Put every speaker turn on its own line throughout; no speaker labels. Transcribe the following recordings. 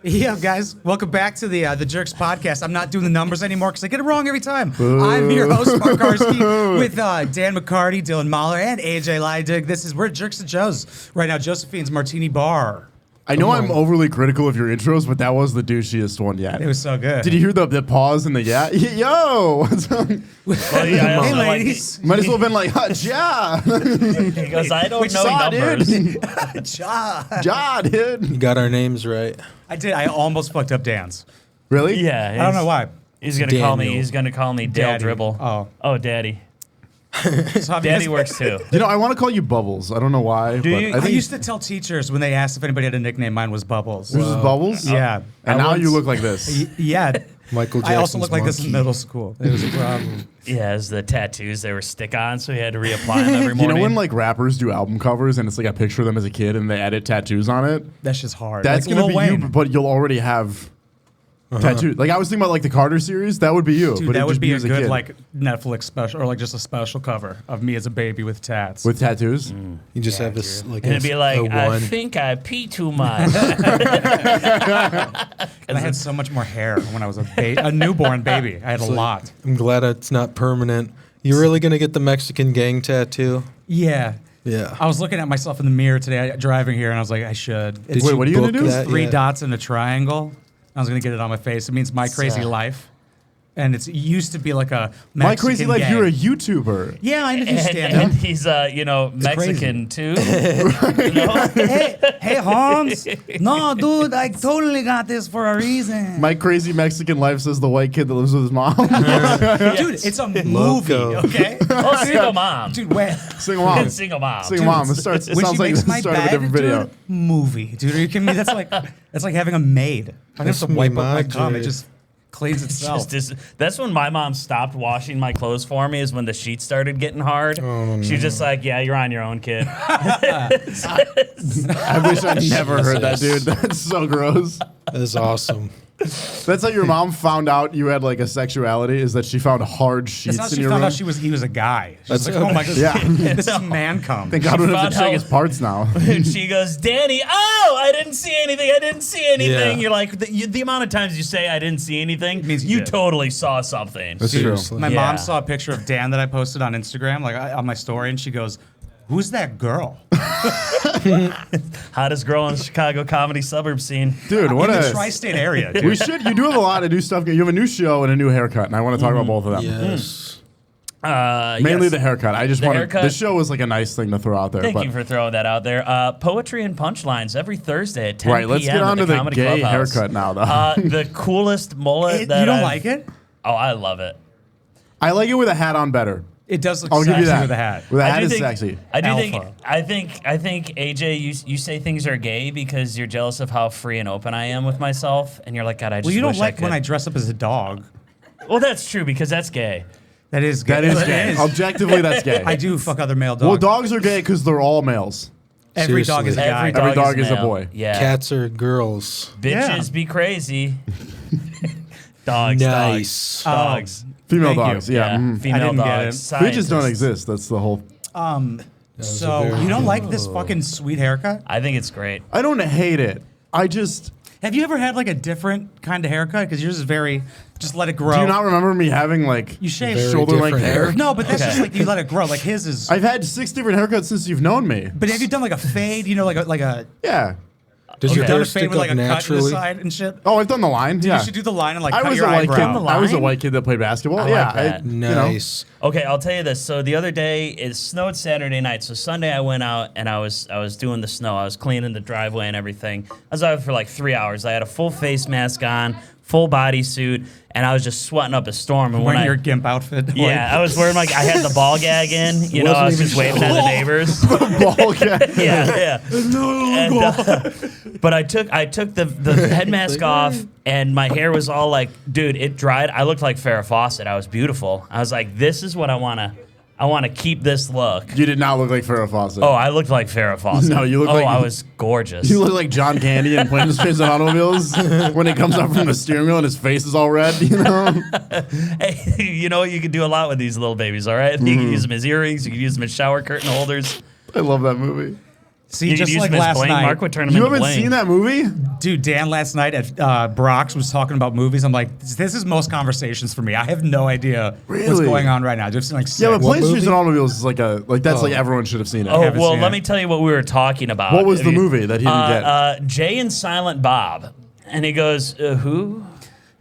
Yeah, guys, welcome back to the Jerks podcast. I'm not doing the numbers anymore because I get it wrong every time. I'm your host, Mark Carsky, with Dan McCarty, Dylan Mahler, and AJ Leidig. We're at Jerks and Joe's right now, Josephine's Martini Bar.
I know I'm overly critical of your intros, but that was the douchiest one yet.
It was so good.
Did you hear the pause and the yeah? Yo! What's up?
Well, yeah,
hey, ladies.
Might as well have been like, ja!
Because I don't know numbers.
Ja, dude.
You got our names right.
I did. I almost fucked up Dan's.
Really?
Yeah.
I don't know why.
He's gonna call me. He's gonna call me Dale
Daddy.
Dribble.
Oh,
Daddy.
So
Daddy works too.
You know, I want to call you Bubbles. I don't know why.
Do you?
I
I used to tell teachers when they asked if anybody had a nickname, mine was Bubbles.
Yours is Bubbles?
Yeah.
And now you look like this.
Yeah.
Michael Jackson's
I also looked like this in
monkey.
middle school. It was a problem.
Yeah, it's the tattoos. They were stick-on, so he had to reapply them every
You
morning.
know when like rappers do album covers and it's like a picture of them as a kid and they edit tattoos on it?
That's just hard.
That's
Like
going to
Lil
be
Wayne.
you, but you'll already have tattoos. Like I was thinking about like the Carter series. That would be you.
Dude,
but
that
it'd
would
just
be
you
a
as
good
kid.
like Netflix special or like just a special cover of me as a baby with tats.
With tattoos?
You just have this like
and it'd be like,
a
I
one.
think I pee too much.
And I had so much more hair when I was a newborn baby. I had a lot.
I'm glad it's not permanent. You really gonna get the Mexican gang tattoo?
Yeah.
Yeah.
I was looking at myself in the mirror today driving here, and I was like, I should. It's
Wait, what are you gonna
book
do?
that
three
yet?
dots in a triangle. I was gonna get it on my face. It means my crazy life, and it used to be be like a Mexican
My crazy life,
gang.
you're a YouTuber.
Yeah, I know you stand
and
up.
he's Mexican too.
Hey, Hans. No, dude, I totally got this for a reason.
My crazy Mexican life says the white kid that lives with his mom.
Dude, it's a movie,
Loco.
okay?
Oh, single mom.
Dude, wait.
Sing along.
Single mom.
Sing along. It
When
sounds
she
like
makes
the
my
start of a
bed,
different video.
dude, movie. Dude, are you kidding me? That's like having a maid. I have to
That's
wipe
me,
up my
my
cum. It
Jade.
just cleans itself.
That's when my mom stopped washing my clothes for me, is when the sheets started getting hard. She was just like, yeah, you're on your own, kid.
I wish I never heard that, dude. That's so gross.
That is awesome.
That's how your mom found out you had like a sexuality, is that she found hard
That's
sheets
how
in
she
your
found
room.
out he was a guy. She was
That's
like, oh my god,
Yeah.
this is man cum.
Thank God we don't have
found
to check
out-
his parts now.
And she goes, Danny, oh, I didn't see anything. I didn't see anything.
Yeah.
You're like, the amount of times you say I didn't see anything
means you
you
did.
totally saw something.
That's true.
Seriously.
My
Yeah.
mom saw a picture of Dan that I posted on Instagram, like on my story, and she goes, "Who's that girl?"
Hottest girl in the Chicago comedy suburb scene.
Dude, what
in the
a...
tri-state area. Dude.
We should. You do have a lot of new stuff. You have a new show and a new haircut, and I want to talk about both of them.
Yes.
Mainly
Yes.
the haircut. I just
The
wanted...
haircut-
The show was like a nice thing to throw out there.
Thank
but
you for throwing that out there. Poetry and punchlines every Thursday at 10
Right, let's
p.m.
get on
at
to the
Comedy
gay
Clubhouse.
haircut now, though.
The coolest mullet that
You don't
I've-
like it?
Oh, I love it.
I like it with a hat on better.
It does look
I'll
sexy
give you that.
with a hat.
With a
I
hat
do
is
think-
sexy.
I do
Alpha.
think AJ, you say things are gay because you're jealous of how free and open I am with myself, and you're like, God, I just
Well, you don't
wish
like
I
when I
could.
dress up as a dog.
Well, that's true because that's gay.
That is gay.
That is
It
gay.
is.
Objectively, that's gay.
I do fuck other male dogs.
Well, dogs are gay because they're all males.
Every dog is a
Seriously.
guy.
Every dog is a
male.
boy.
Yeah.
Cats are girls.
Bitches
Yeah.
be crazy. Dogs.
Nice.
Dogs.
Female
Thank you.
dogs. Yeah. mhm.
Female
didn't get
dogs.
it.
Bitches don't
Scientists.
exist. That's the whole...
So
very
you don't
good.
like this fucking sweet haircut?
I think it's great.
I don't hate it. I just...
Have you ever had like a different kind of haircut? Because yours is very, just let it grow.
Do you not remember me having like
You shave
Very
shoulder-length
different
hair?
hair.
No, but that's
Okay.
just like you let it grow. Like his is.
I've had 6 different haircuts since you've known me.
But have you done like a fade? You know, like a
Yeah.
Does your
done
hair
a fade
stick
with
up
like a cut in the
naturally?
side and shit?
Oh, I've done the line. Yeah.
You should do the line and like
I
cut
was
your
a white kid.
eyebrow.
I was a white kid that played basketball.
I
yeah.
like that.
you know.
Nice.
Okay, I'll tell you this. So the other day it snowed Saturday night. So Sunday I went out and I was doing the snow. I was cleaning the driveway and everything. I was out for like 3 hours. I had a full face mask on, full body suit, and I was just sweating up a storm. And when
Wearing
I
your gimp outfit.
yeah, I was wearing like I had the ball gag in. You know, I was
Wasn't
just
even
waving at the neighbors.
Ball gag.
Yeah, yeah. And, but I took the head mask off, and my hair was all like, dude, it dried. I looked like Farrah Fawcett. I was beautiful. I was like, this is what I want to keep this look.
You did not look like Farrah Fawcett.
Oh, I looked like Farrah Fawcett.
No, you look
oh,
like-
I was gorgeous.
You look like John Candy in Planes, Trains, and Automobiles when he comes up from the steering wheel and his face is all red, you know?
Hey, you know what? You can do a lot with these little babies, all right? You can use them as earrings. You can use them as shower curtain holders.
I love that movie.
See,
You could
just
use
like
him as
last
Blaine.
night.
Mark would turn him
You
into
haven't
Blaine.
seen that movie?
Dude, Dan last night at Brock's was talking about movies. I'm like, this is most conversations for me. I have no idea what's
Really?
going on right now. I've seen like six.
Yeah, but
What
Planes, Trains,
movie?
and Automobiles is like that's like everyone should have seen it.
Oh,
haven't
well,
seen
let
it.
me tell you what we were talking about.
What was the
If you-
movie that he didn't get?
Jay and Silent Bob. And he goes, who?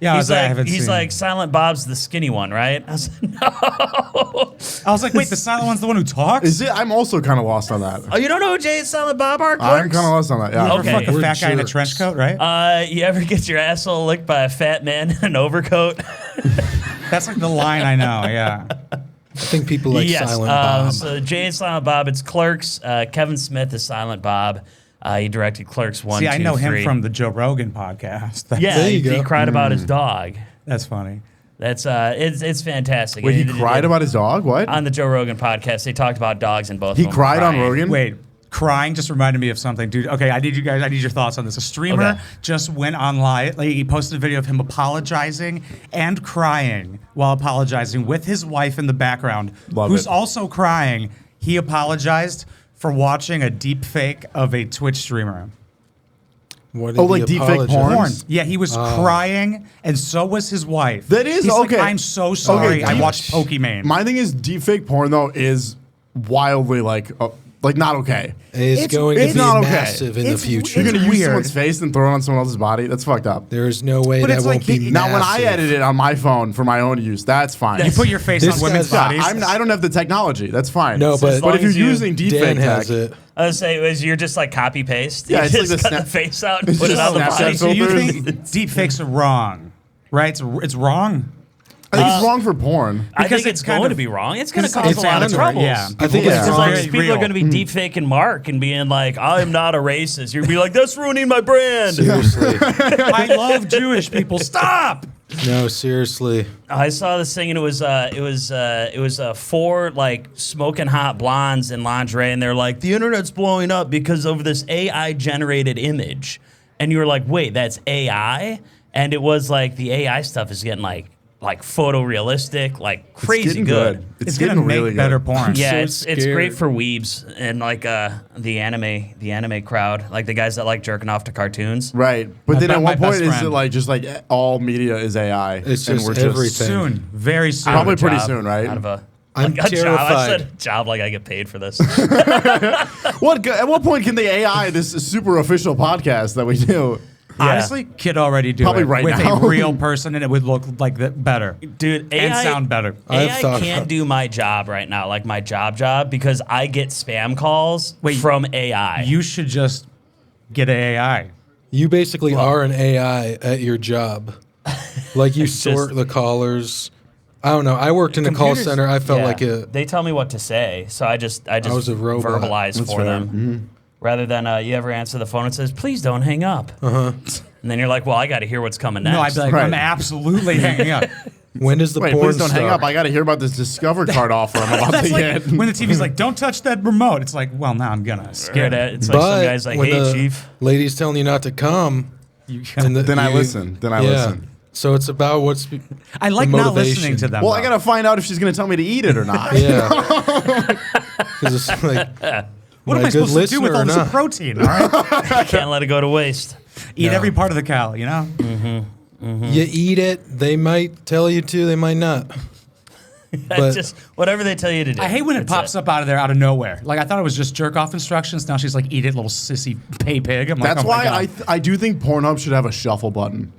Yeah, I
He's
was like, I
like,
haven't
he's
seen
like,
it.
Silent Bob's the skinny one, right? I was like, no.
I was like, wait, the silent one's the one who talks?
Is it? I'm also kind of lost on that.
Oh, you don't know who Jay and Silent Bob are?
I'm
Clerks?
kind of lost on that. Yeah.
Ever
Okay.
fuck a
We're
fat guy in a
jerks.
trench coat, right?
You ever get your asshole licked by a fat man in an overcoat?
That's like the line I know, yeah.
I think people like
Yes.
Silent Bob.
So Jay and Silent Bob, it's Clerks. Kevin Smith is Silent Bob. He directed Clerks 1,
See,
2,
I know
3.
him from the Joe Rogan podcast.
Yeah,
There you
he
go.
cried about his dog.
That's funny.
That's it's fantastic.
Wait, he
And
cried about his dog? What?
on the Joe Rogan podcast. They talked about dogs and both.
He
of them
cried on
crying.
Rogan?
Wait, crying just reminded me of something, dude. Okay, I need your thoughts on this. A streamer
Okay.
just went online. Like, he posted a video of him apologizing and crying while apologizing with his wife in the background,
Love
who's
it.
also crying. He apologized for watching a deep fake of a Twitch streamer.
What did
Oh, like
he
deep fake
apologize?
porn?
Porn. Yeah, he was crying, and so was his wife.
That is-
He's
okay.
Like, I'm so sorry. I
deep-
watched Pokemon.
My thing is, deepfake porn though is wildly like not okay.
It's
It's-
going to
it's
be
not okay.
massive in the
It's-
future.
You're gonna
It's
use
weird.
someone's face and throw it on someone else's body. That's fucked up.
There is no way
But
that
it's
won't
like
be
he-
Now, when I
massive.
edit it on my phone for my own use, that's fine.
You put your face
This
on women's
guy's-
bodies.
I don't have the technology. That's fine.
No,
as
but
long
if you're
as you-
using
Dan
deepfake
has
tech,
it.
I would say is you're just like copy paste.
Yeah,
you
it's like
just
the
cut
snap-
the face out and
it's
put it
just
on the
Snapchat
body.
So you
filters.
think deepfakes are wrong, right? It's wrong.
I think it's wrong for porn.
I
Because
think
it's
it's
kind
going
of-
to be wrong. It's going to
It's
cause a lot of
inflammatory,
troubles.
yeah.
I think
Yeah.
it's
Because
wrong.
like, people are going to be deep faking Mark and being like, I'm not a racist. You'd be like, that's ruining my brand.
Seriously.
I love Jewish people. Stop.
No, seriously.
I saw this thing and it was four like smoking hot blondes in lingerie and they're like, the internet's blowing up because of this AI generated image. And you were like, wait, that's AI? And it was like the AI stuff is getting like photorealistic, like crazy
It's getting
good.
It's
getting
gonna make
really
better
good.
porn.
Yeah,
so
it's great
scared.
for weebs and like the anime crowd, like the guys that like jerking off to cartoons.
Right, but
I
then
bet
at
my
one point
best
is
friend-
it like just like all media is AI?
It's
and
just
we're
everything.
Soon, very soon.
Probably
Out of a
pretty
job,
soon, right?
Out of a,
I'm
like a job. I
terrified.
said job like I get paid for this.
At what point can the AI this super official podcast that we do?
Honestly, could already do
Probably
it
right
with
now.
a real person, and it would look like better.
Dude,
And
AI
sound better.
I've
AI
thought
can't
about-
do my job right now, like my job, because I get spam calls
Wait,
from AI.
You should just get an AI.
You basically are an AI at your job. Like you sort the callers. I don't know. I worked in a call
Computers-
center. I felt
Yeah.
like a.
They tell me what to say, so I just
was a robot.
verbalize
That's
for
fair.
them. Rather than you ever answer the phone and says, "Please don't hang up," and then you're like, "Well, I got to hear what's coming next."
No, I'd be like,
Right.
I'm absolutely hanging up.
When does the
Wait,
porn
please don't
start?
hang up. I got to hear about this Discover card offer I'm about
That's
to
like
get.
when the TV's like, don't touch that remote. It's like, well, now I'm gonna
Scared
skip
at
it.
it's like some
But
guys like,
when
"Hey,
the
chief."
lady's telling you not to come, and
Then I listen. Then I listen.
So it's about what's.
I like
the
not
motivation.
listening to them.
Well,
though.
I got to find out if she's going to tell me to eat it or not.
Yeah. Because it's like.
What am I supposed to do with all this
not?
protein? All right,
Can't let it go to waste.
eat
No.
every part of the cow. You know,
You eat it. They might tell you to. They might not. But
Just whatever they tell you to do.
I hate when it
That's
pops up out of there out of nowhere. Like I thought it was just jerk off instructions. Now she's like, eat it, little sissy pay pig. I'm like,
That's
oh my
why
God.
I do think Pornhub should have a shuffle button.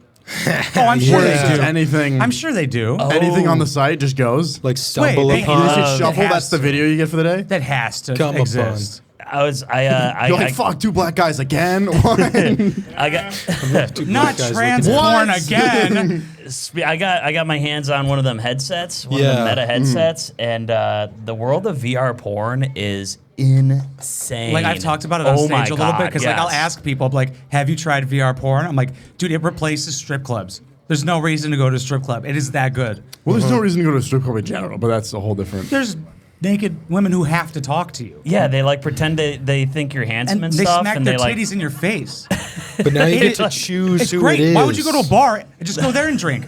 Oh, I'm sure
Where it's
they
just
do.
anything,
I'm sure they do.
anything on the site just goes.
like stumble
they-
You
upon.
just hit
it
shuffle.
has
That's the
to.
video you get for the day.
That has to
Come
exist.
I
You're like, fuck, two black guys again.
I got
Not
guys
trans
looking
porn
What?
again.
I got my hands on one of them headsets, one of
Yeah.
the Meta headsets, and the world of VR porn is insane.
Like I've talked about it on
Oh my
stage a little bit
God,
because like I'll
yes.
ask people I'm like, have you tried VR porn? I'm like, dude, it replaces strip clubs. There's no reason to go to a strip club. It is that good.
Well, there's no reason to go to a strip club in general, but that's a whole different.
There's naked women who have to talk to you.
Yeah, they like pretend they think you're handsome and,
And they
stuff,
smack
and
their
they like
titties in your face.
But now you
It-
get to choose
It's
who
great.
it is.
Why would you go to a bar and just go there and drink?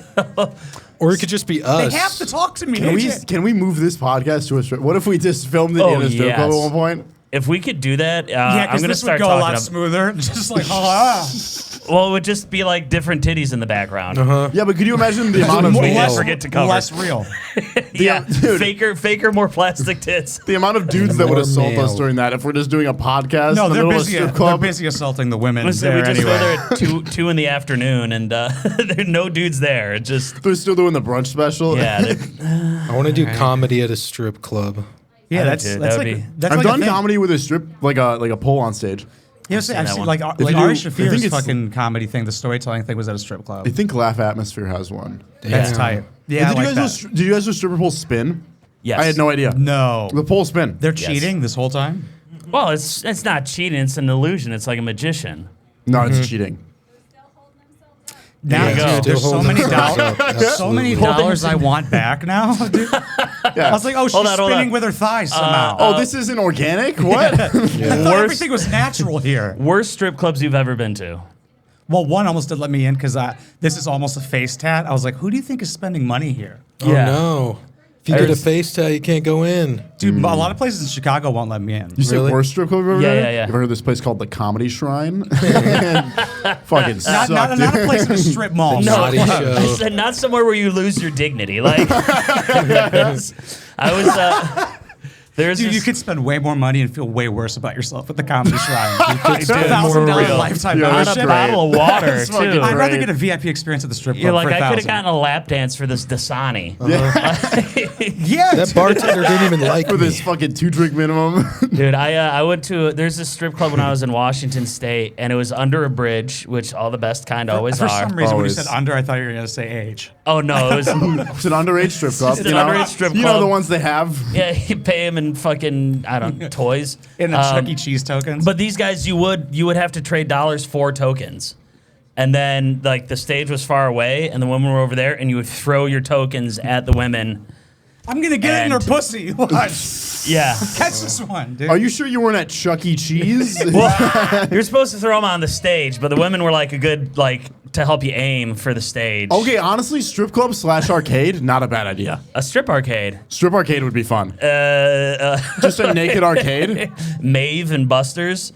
Or it could just be us.
They have to talk to me.
Can we
AJ.
can we move this podcast to a strip? What if we just filmed it
Oh,
in a strip club at
yes.
one point?
If we could do that,
Yeah,
I'm
because
gonna
this would
start
go a
talking.
lot smoother. Just like,
Well, it would just be like different titties in the background.
Yeah, but could you imagine the amount of
We
less,
forget to cover.
less real.
Yeah,
dude.
faker, more plastic tits.
the amount of dudes that would
More
assault us
male.
during that if we're just doing a podcast
No,
in the
they're
middle of a
busy.
strip
They're
club?
busy assaulting the women.
So we
there
just
anyway.
go there at two in the afternoon, and there are no dudes there. It just
They're still doing the brunch special.
yeah.
I want to do comedy at a strip club.
Yeah,
I
that's
would, dude.
that's
That would
like
be-
that's
I've
like a
done
thing.
comedy with a strip like a pole on stage.
Yes, I've
that
seen
one.
like
you
Ari
do- I
Shafir's
think it's-
fucking comedy thing. The storytelling thing was at a strip club.
I think Laugh Atmosphere has one.
That's
Damn.
tight. Yeah, I
did,
like
you
that.
guys did you guys do stripper pole spin?
yes.
I had no idea.
No,
The pole spin.
they're
Yes.
cheating this whole time.
Well, it's not cheating. It's an illusion. It's like a magician.
No, it's cheating.
Now,
you go.
dude, there's
Still
so
holding
many
themselves
dollars.
up.
So many
Absolutely.
dollars I want back now, dude. I was like, oh, she's
Hold on.
spinning with her thighs somehow.
Oh, this isn't organic? What?
I thought everything was natural here.
Worst strip clubs you've ever been to?
Well, one almost did let me in because this is almost a face tat. I was like, who do you think is spending money here?
Oh no! If you get a
There's-
face tat, you can't go in.
Dude, a lot of places in Chicago won't let me in.
You said
Really?
worst strip club you've ever
Yeah,
been?
yeah, yeah.
You ever heard of this place called the Comedy Shrine? Fucking
Not,
sucked,
not,
dude.
not a place in a strip mall.
The naughty
I
show.
said not somewhere where you lose your dignity. Like I was. There's
Dude,
this,
you could spend way more money and feel way worse about yourself at the Comedy Shrine. It's
spend
$1,000
more real.
lifetime
Yeah,
on
that's
a
membership.
great.
bottle of water
That's fucking
too.
I'd rather
Right.
get a VIP experience at the strip club
You're like
for
I could have
$1,000.
gotten a lap dance for this Dasani.
Yeah,
That bartender didn't even like
For
me.
this fucking 2-drink minimum.
Dude, I went to there's this strip club when I was in Washington State, and it was under a bridge, which all the best kind always
For
are.
some reason, when you
Always.
said under, I thought you were going to say age.
Oh no, it was
It's an underage strip club.
It's an underage strip
You know
club.
the ones they have?
yeah. You pay him in fucking I don't know, toys.
In the Chuck E. Cheese tokens.
But these guys, you would have to trade dollars for tokens. And then like the stage was far away, and the women were over there, and you would throw your tokens at the women.
I'm going to get it in her
and-
pussy. Watch.
Yeah.
Catch this one, dude.
Are you sure you weren't at Chuck E. Cheese?
Well, you're supposed to throw them on the stage, but the women were like a good to help you aim for the stage.
Okay, honestly, strip club / arcade, not a bad idea.
A strip arcade.
Strip arcade would be fun.
Uh,
Just a naked arcade.
Maeve and Buster's.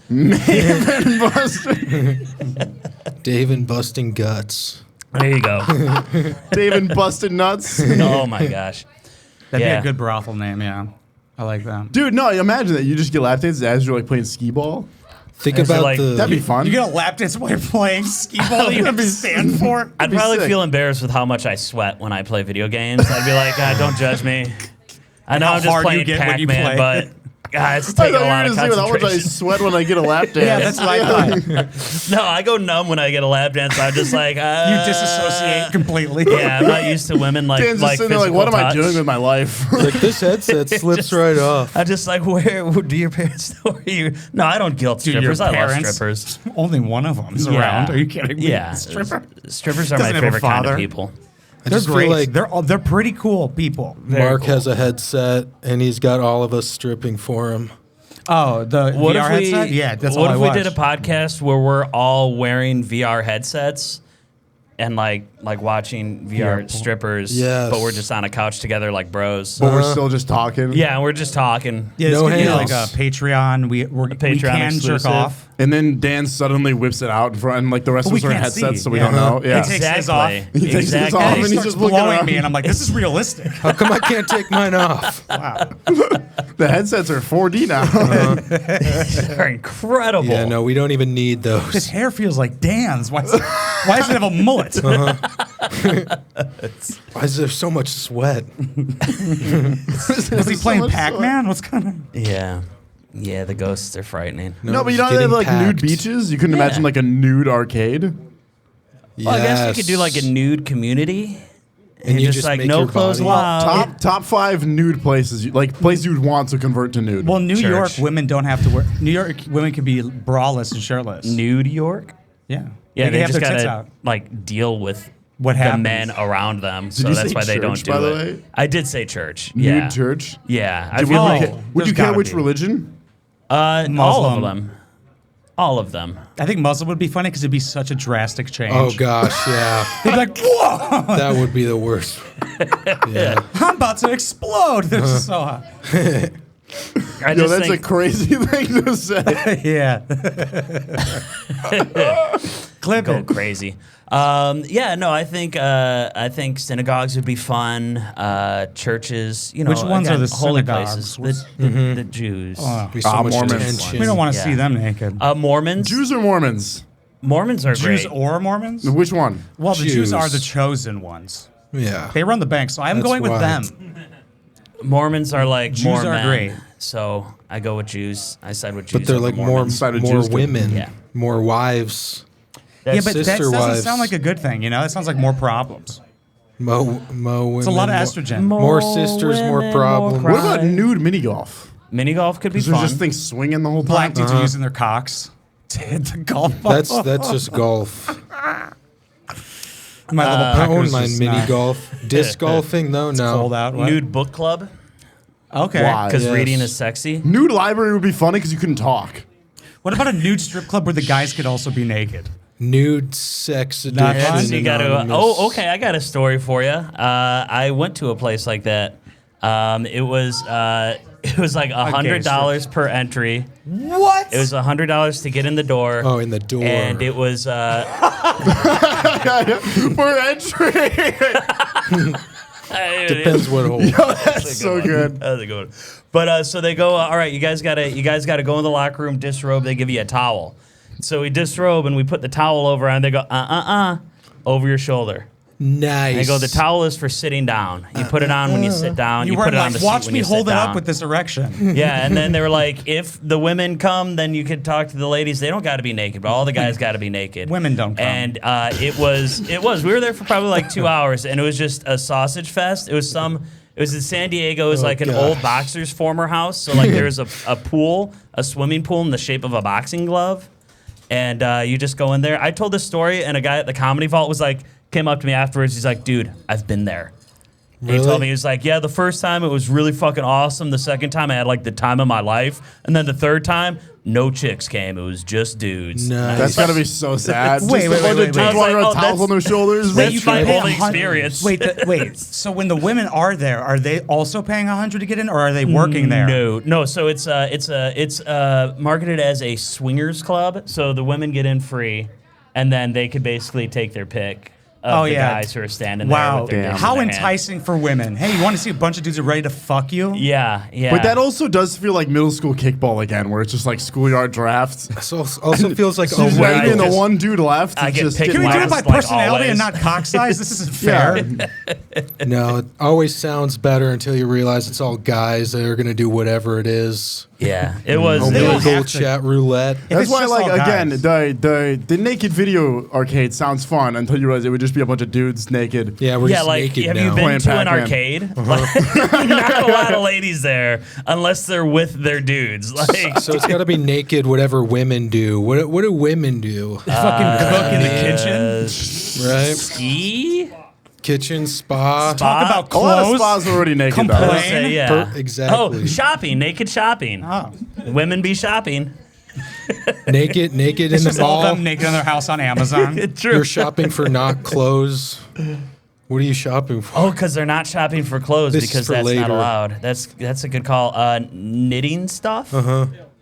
Dave and busting guts.
There you go.
Dave and Busted Nuts.
Oh my gosh.
That'd
Yeah.
be a good brothel name, yeah. I like that.
Dude, no, imagine that. You just get lap dances as you're like playing skee ball.
Think
Is it
about
like-
That'd be fun.
You get a lap dance while you're playing skee ball. You have to stand for it.
I'd
be
probably
sick.
feel embarrassed with how much I sweat when I play video games. I'd be like, don't judge me. I know
How
I'm just
hard you
playing
get when you
Pac-Man,
play.
but it's
I
taking
thought
a
you were
lot of
gonna say how much I
concentration.
sweat when I get a lap dance.
Yeah, that's what I thought.
No, I go numb when I get a lap dance. I'm just like,
You disassociate completely.
Yeah, I'm not used to women like
Dan's just
like
sitting there like,
physical
what am I
touch.
doing with my life?
like this headset slips
Just-
right off.
I'm just like, where do your parents know where you? No, I don't guilt
Dude, your
strippers. I love
parents-
strippers.
Only one of them is
Yeah.
around. Are you kidding me?
Yeah,
Stripper?
Strippers are
Doesn't
my
have a
favorite kind of
father.
people.
I
They're
just
great.
feel like
They're pretty cool people.
Mark has a headset and he's got all of us stripping for him.
Oh, the
What
VR
if we?
headset? Yeah, that's
what
all
if
I
we did a
watch.
podcast where we're all wearing VR headsets and like watching VR strippers,
Yes.
but we're just on a couch together like bros.
But we're still just talking.
Yeah, and we're just talking.
Yeah, this
No
could be
hands.
like a Patreon. We
Patreon
can jerk
exclusive.
off.
And then Dan suddenly whips it out in front, and like the rest
But
of us
we
are in
can't
headsets,
see.
so we
Yeah.
don't know. Yeah.
He takes his off.
Exactly.
He takes his
Exactly.
off
And
and
he
he's
starts
just looking
blowing
around.
me, and I'm like, this is realistic.
How come I can't take mine off?
Wow.
The headsets are 4D now.
They're incredible.
Yeah, no, we don't even need
His
those.
hair feels like Dan's. Why does it have a mullet?
Why is there so much sweat?
Was he playing Pac-Man? What's going on?
Yeah. Yeah, the ghosts are frightening.
No, but you
it's
know how they have
getting
like nude
packed.
beaches? You couldn't
Yeah.
imagine like a nude arcade?
Well, I guess we could do like a nude community. And
you
just
just
like
make
no
your
clothes
body-
allowed.
Top 5 nude places, like places you'd want to convert to nude.
Well, New
Church.
York women don't have to wear. New York women can be braless and shirtless.
Nude York?
Yeah.
Yeah, they
have
just
their tits
gotta
out.
like deal with
What
the
happens.
men around them. So
you
that's
say
why they don't
church,
do
by the
it.
way?
I did say church.
Nude
Yeah.
church?
Yeah. I
Would
feel
you,
like
would you
there's
care
gotta
which
be.
religion?
all of
Muslim.
them. All of them.
I think Muslim would be funny because it'd be such a drastic change.
Oh gosh, yeah,
He'd be like, whoa,
that would be the worst. Yeah,
I'm about to explode. This is so hot.
I
Yo,
just
that's a
think
crazy thing to say.
Yeah. Clip
go
it.
crazy. Yeah, no, I think synagogues would be fun. Churches, you know,
Which ones are
again,
the
holy
synagogues?
places? The Jews.
Be so much
Mormons.
tension.
We don't want to
Yeah.
see them naked.
Mormons.
Jews or Mormons?
Mormons are
Jews
great.
or Mormons?
Which one?
Well, the Jews
Jews.
are the chosen ones.
Yeah.
They run the bank, so I'm
That's
going with
why.
them.
Mormons are like
Jews
more
are
men.
great.
So I go with Jews. I side with Jews.
But they're
over
like more
Mormons.
Side of
more
Jews, good.
women,
Yeah.
more wives.
Yeah, but that
sister
doesn't
wives.
sound like a good thing, you know? That sounds like more problems.
Mo women.
It's a lot of estrogen.
More sisters, more
women,
problems.
more
What about nude mini golf?
Mini golf could be
There's
fun.
just things swinging the whole time.
Black dudes are using their cocks to hit the golf ball.
That's just golf.
My little
I
pecker's
own mine
just
mini
not
golf. Disc golfing though, no.
cold out. What?
Nude book club
Okay.
Why?
because
Yes.
reading is sexy.
Nude library would be funny because you couldn't talk.
What about a nude strip club where the guys could also be naked?
Nude sex
Not
addiction.
fun?
So you gotta.
Anonymous.
Oh, okay. I got a story for you. I went to a place like that. It was like $100 per entry.
What?
It was $100 to get in the door.
Oh, in the door.
And it was
For entry.
Depends what hole.
That's so good.
That was a good one. But so they go, all right, you guys gotta go in the locker room, disrobe. They give you a towel. So we disrobe and we put the towel over, and they go, over your shoulder.
Nice.
They go, the towel is for sitting down. You put it on when you sit down.
you
You
weren't
put it on
like,
the seat
watch
when
me
you
hold
sit
it
down.
up with this erection.
Yeah, and then they were like, if the women come, then you could talk to the ladies. They don't got to be naked, but all the guys got to be naked.
Women don't come.
And it was. We were there for probably like 2 hours, and it was just a sausage fest. It was in San Diego. It was like an
gosh.
old boxer's former house. So like there's a pool, a swimming pool in the shape of a boxing glove, and you just go in there. I told this story, and a guy at the Comedy Vault came up to me afterwards. He's like, dude, I've been there. And he
Really?
told me, he was like, yeah, the first time it was really fucking awesome. The second time I had like the time of my life. And then the third time, no chicks came. It was just dudes.
Nice.
That's gotta be so sad.
Wait,
Just
wait,
a bunch
wait,
of
wait,
dudes
wait.
walking
I was
around
like,
towels
oh,
on their shoulders.
Wait, you
Right.
might all the
Hun-
experience.
Wait. So when the women are there, are they also paying $100 to get in, or are they working there?
No. So it's marketed as a swingers club. So the women get in free, and then they could basically take their pick of the guys who are standing there.
Wow.
With their dicks in
How
their hand.
enticing for women. Hey, you want to see a bunch of dudes who are ready to fuck you?
Yeah.
But that also does feel like middle school kickball again, where it's just like schoolyard drafts.
So also feels like
So
a
not even the
just-
one dude left.
I
it's
get
just
picked
Can we do it by
Last, like,
personality and
always.
not cock size? This isn't fair.
No, it always sounds better until you realize it's all guys that are going to do whatever it is.
Yeah. It was.
They
It
don't
was
have
Omegle
to-
chat roulette.
If
That's
it's
why,
just
like,
all
again,
guys.
the naked video arcade sounds fun until you realize it would just be a bunch of dudes naked.
Yeah, we're
yeah,
just
like,
naked
have
now.
you been
Playing
to an
Pac-Man.
arcade? Like, not a lot of ladies there, unless they're with their dudes. Like,
So it's got to be naked, whatever women do. What do women do?
Fucking cook in the kitchen.
Right?
ski?
Kitchen, spa.
Talk about
A lot of
clothes.
spas are already naked.
Complain.
Though.
Say, yeah.
Exactly.
Oh, shopping, naked shopping.
Oh.
Women be shopping.
Naked in
It's
the
just all
mall.
them naked in their house on Amazon.
True.
You're shopping for not clothes. What are you shopping for?
Oh, because they're not shopping for clothes
This is
because
for
that's
later.
not allowed. That's a good call. Knitting stuff.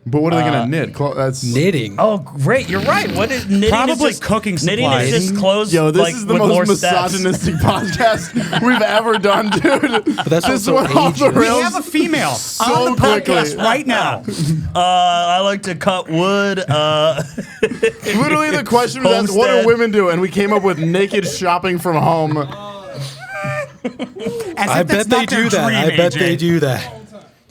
But what are they gonna knit? That's
Knitting.
Oh, great! You're right. What is knitting?
Probably
is just,
cooking
Knitting
supplies.
is just clothes.
Yo, this
like,
is the
with more
most
steps.
misogynistic podcast we've ever done, dude.
But that's
This
also
went off the
ageist.
We
rails.
have a female
So
on the podcast
quickly.
right now.
I like to cut wood.
Literally, the question was asked, what do
Homestead.
women do? And we came up with naked shopping from home.
As
I
if that's
bet they
not their
do that.
dream,
I bet
AJ.
they do that.